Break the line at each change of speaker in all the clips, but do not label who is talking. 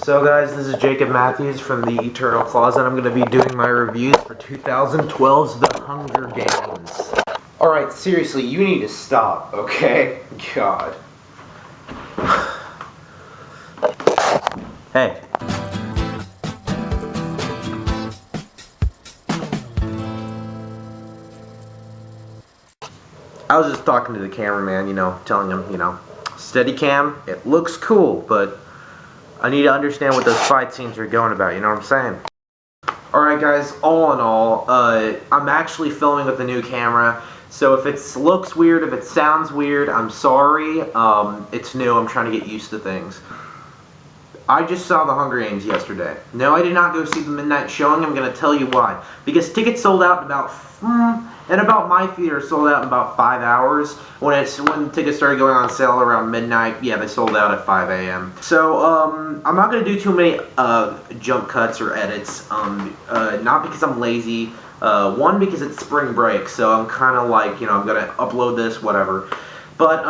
So guys, this is Jacob Matthews from the Eternal Closet. I'm going to be doing my reviews for 2012's The Hunger Games. Alright, seriously, you need to stop, okay? God. Hey. I was just talking to the cameraman, telling him, steady cam, it looks cool, but I need to understand what those fight scenes are going about, you know what I'm saying? Alright guys, all in all, I'm actually filming with a new camera, so if it looks weird, if it sounds weird, I'm sorry. It's new, I'm trying to get used to things. I just saw The Hunger Games yesterday. No, I did not go see the midnight showing. I'm going to tell you why. Because tickets sold out in about my theater sold out in about 5 hours. When tickets started going on sale around midnight, yeah, they sold out at 5 a.m. So, I'm not going to do too many jump cuts or edits. Not because I'm lazy. One, because it's spring break, so I'm kind of like, I'm going to upload this, whatever. But,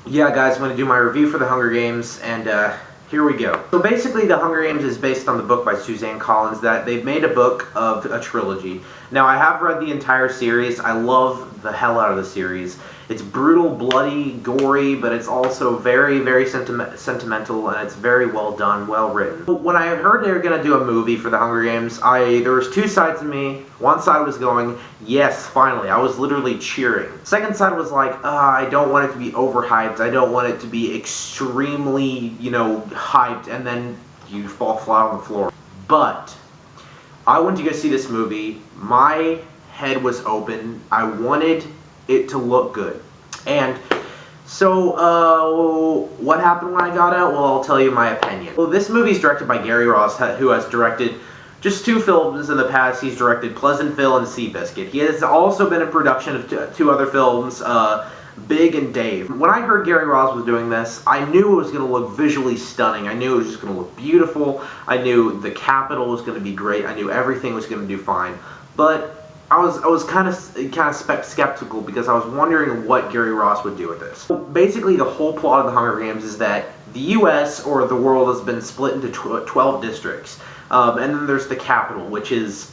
yeah, guys, I'm going to do my review for The Hunger Games, and, here we go. So basically, The Hunger Games is based on the book by Suzanne Collins that they've made a book of a trilogy. Now, I have read the entire series. I love the hell out of the series. It's brutal, bloody, gory, but it's also very, very sentimental, and it's very well done, well written. When I heard they were going to do a movie for The Hunger Games, there was two sides of me. One side was going, yes, finally. I was literally cheering. Second side was like, I don't want it to be overhyped. I don't want it to be extremely, hyped, and then you fall flat on the floor. But I went to go see this movie. My head was open. I wanted it to look good. And so, what happened when I got out? Well, I'll tell you my opinion. Well, this movie is directed by Gary Ross, who has directed just 2 films in the past. He's directed Pleasantville and Seabiscuit. He has also been in production of 2 other films, Big and Dave. When I heard Gary Ross was doing this, I knew it was going to look visually stunning. I knew it was just going to look beautiful. I knew the Capitol was going to be great. I knew everything was going to do fine. But I was kind of skeptical because I was wondering what Gary Ross would do with this. Basically, the whole plot of The Hunger Games is that the U.S. or the world has been split into 12 districts, and then there's the capital, which is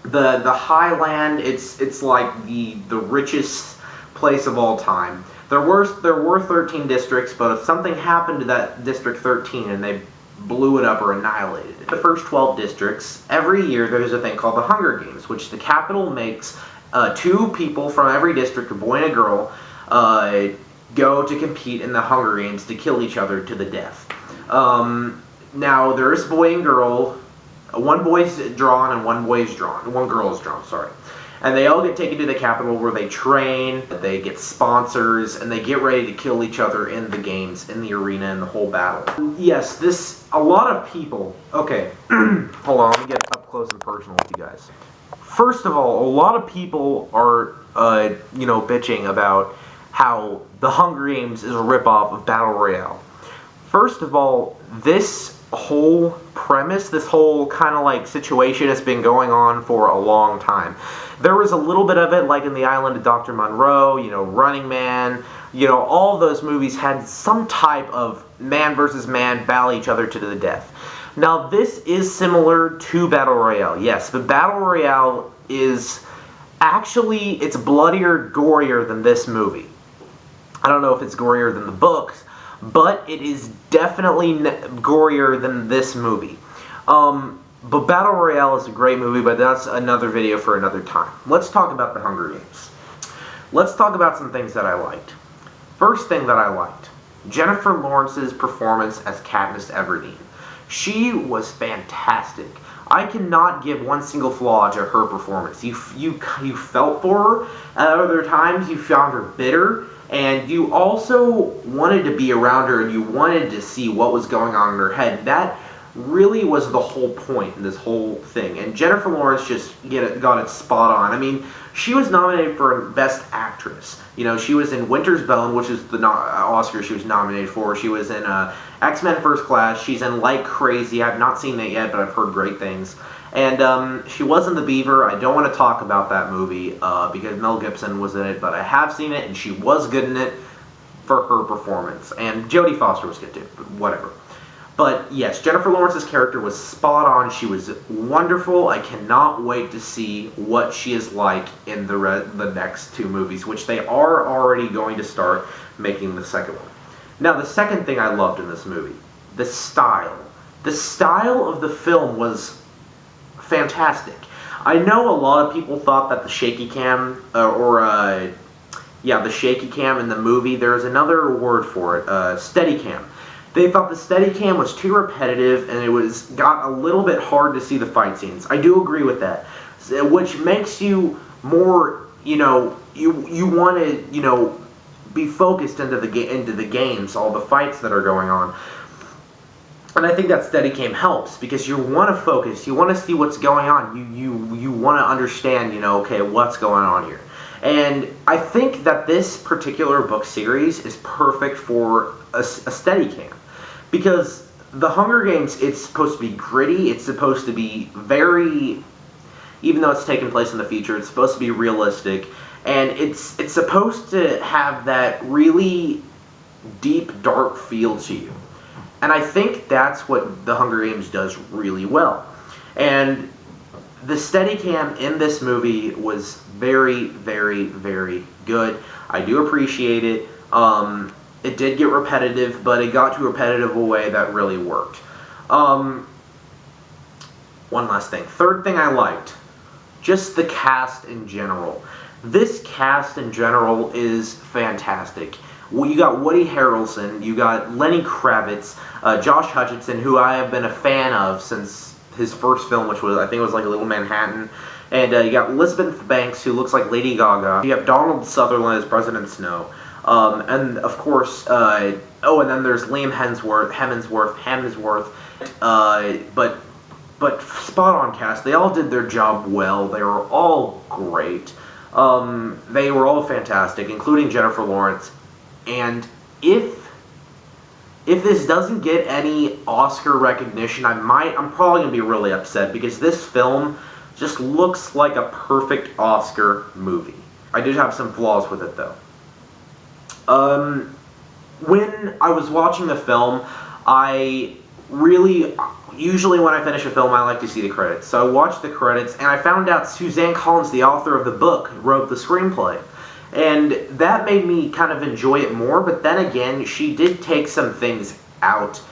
the highland. It's like the richest place of all time. There were 13 districts, but if something happened to that district 13 and they blew it up or annihilated it. The first 12 districts, every year there's a thing called the Hunger Games, which the capital makes 2 people from every district, a boy and a girl, go to compete in the Hunger Games to kill each other to the death. Now, there's boy and girl. One boy's drawn and one girl is drawn, sorry. And they all get taken to the capital where they train, they get sponsors, and they get ready to kill each other in the games, in the arena, in the whole battle. Yes, a lot of people, okay, hold on, let me get up close and personal with you guys. First of all, a lot of people are, bitching about how The Hunger Games is a ripoff of Battle Royale. First of all, this whole premise, this whole kind of like situation has been going on for a long time. There was a little bit of it like in The Island of Dr. Monroe, Running Man, all those movies had some type of man versus man battle each other to the death. Now this is similar to Battle Royale, yes, but Battle Royale is actually, it's bloodier, gorier than this movie. I don't know if it's gorier than the books, but it is definitely gorier than this movie. But Battle Royale is a great movie, but that's another video for another time. Let's talk about The Hunger Games. Let's talk about some things that I liked. First thing that I liked, Jennifer Lawrence's performance as Katniss Everdeen. She was fantastic. I cannot give one single flaw to her performance. You felt for her. At other times, you found her bitter. And you also wanted to be around her, and you wanted to see what was going on in her head. That really was the whole point in this whole thing. And Jennifer Lawrence just got it spot on. I mean, she was nominated for Best Actress. She was in Winter's Bone, which is the Oscar she was nominated for. She was in X-Men First Class. She's in Like Crazy. I've not seen that yet, but I've heard great things. And she was in The Beaver. I don't want to talk about that movie because Mel Gibson was in it, but I have seen it, and she was good in it for her performance. And Jodie Foster was good too, but whatever. But yes, Jennifer Lawrence's character was spot on. She was wonderful. I cannot wait to see what she is like in the next two movies, which they are already going to start making the second one. Now, the second thing I loved in this movie, the style. The style of the film was fantastic. I know a lot of people thought that the shaky cam, the shaky cam in the movie, there's another word for it, steady cam. They thought the steady cam was too repetitive and it got a little bit hard to see the fight scenes. I do agree with that, which makes you more, you want to, be focused into the games, all the fights that are going on. And I think that Steadicam helps because you want to focus, you want to see what's going on, you want to understand, okay, what's going on here. And I think that this particular book series is perfect for a Steadicam because The Hunger Games, it's supposed to be gritty, it's supposed to be very, even though it's taking place in the future, it's supposed to be realistic, and it's supposed to have that really deep, dark feel to you. And I think that's what The Hunger Games does really well. And the Steadicam in this movie was very, very, very good. I do appreciate it. It did get repetitive, but it got to a repetitive way that really worked. One last thing. Third thing I liked, just the cast in general. This cast in general is fantastic. Well, you got Woody Harrelson, you got Lenny Kravitz, Josh Hutcherson, who I have been a fan of since his first film, which was, I think it was like Little Manhattan. And you got Elizabeth Banks, who looks like Lady Gaga. You have Donald Sutherland as President Snow. And of course, and then there's Liam Hemsworth. But spot on cast. They all did their job well. They were all great. They were all fantastic, including Jennifer Lawrence. And if this doesn't get any Oscar recognition, I'm probably gonna be really upset because this film just looks like a perfect Oscar movie. I did have some flaws with it though. When I was watching the film, usually when I finish a film, I like to see the credits. So I watched the credits, and I found out Suzanne Collins, the author of the book, wrote the screenplay. And that made me kind of enjoy it more, but then again, she did take some things out.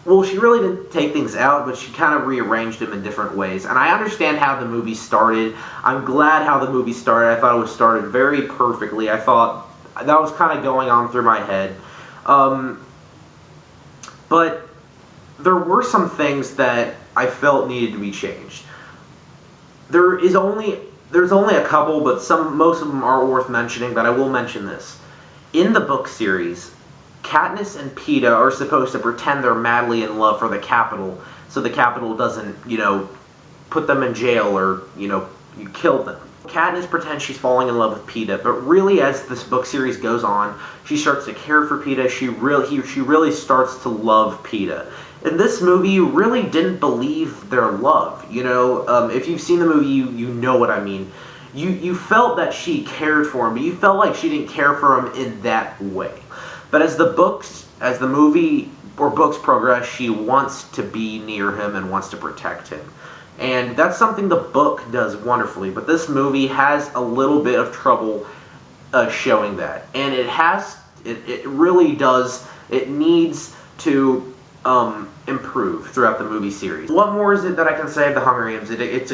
Well, she really didn't take things out, but she kind of rearranged them in different ways. And I understand how the movie started. I'm glad how the movie started. I thought it was started very perfectly. I thought that was kind of going on through my head. But there were some things that I felt needed to be changed. There's only a couple, but most of them are worth mentioning, but I will mention this. In the book series, Katniss and Peeta are supposed to pretend they're madly in love for the Capitol, so the Capitol doesn't, put them in jail or, you kill them. Katniss pretends she's falling in love with Peeta, but really as this book series goes on, she starts to care for Peeta, she really starts to love Peeta. In this movie, you really didn't believe their love, if you've seen the movie, you know what I mean. You felt that she cared for him, but you felt like she didn't care for him in that way. But as the movie or books progress, she wants to be near him and wants to protect him. And that's something the book does wonderfully, but this movie has a little bit of trouble showing that. And it really does, it needs to improve throughout the movie series. What more is it that I can say of The Hunger Games? It's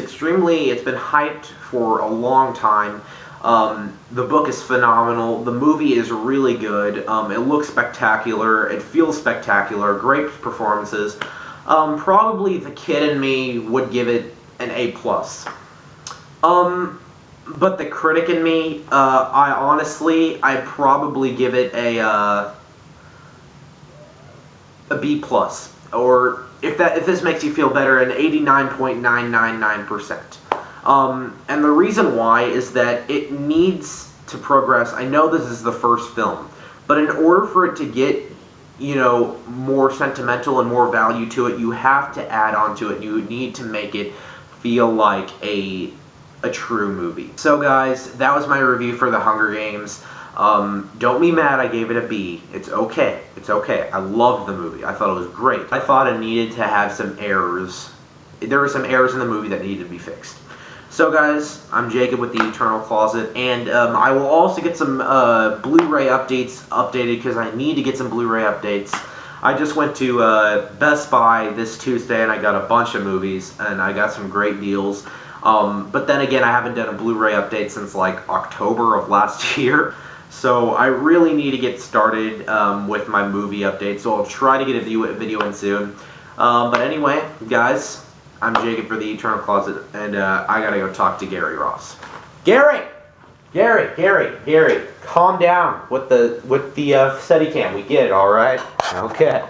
been hyped for a long time. The book is phenomenal. The movie is really good. It looks spectacular. It feels spectacular. Great performances. Probably the kid in me would give it an A+. But the critic in me, I'd probably give it a B+, or if this makes you feel better, an 89.999%. And the reason why is that it needs to progress. I know this is the first film, but in order for it to get, more sentimental and more value to it, you have to add on to it. You need to make it feel like a true movie. So guys, that was my review for The Hunger Games. Don't be mad I gave it a B. It's okay. It's okay. I loved the movie. I thought it was great. I thought it needed to have some errors. There were some errors in the movie that needed to be fixed. So guys, I'm Jacob with the Eternal Closet, and I will also get some Blu-ray updates updated because I need to get some Blu-ray updates. I just went to Best Buy this Tuesday and I got a bunch of movies and I got some great deals. But then again, I haven't done a Blu-ray update since like October of last year. So I really need to get started with my movie update. So I'll try to get a video in soon. But anyway, guys, I'm Jacob for the Eternal Closet, and I gotta go talk to Gary Ross. Gary, calm down with the Steadicam. We get it, all right? Okay.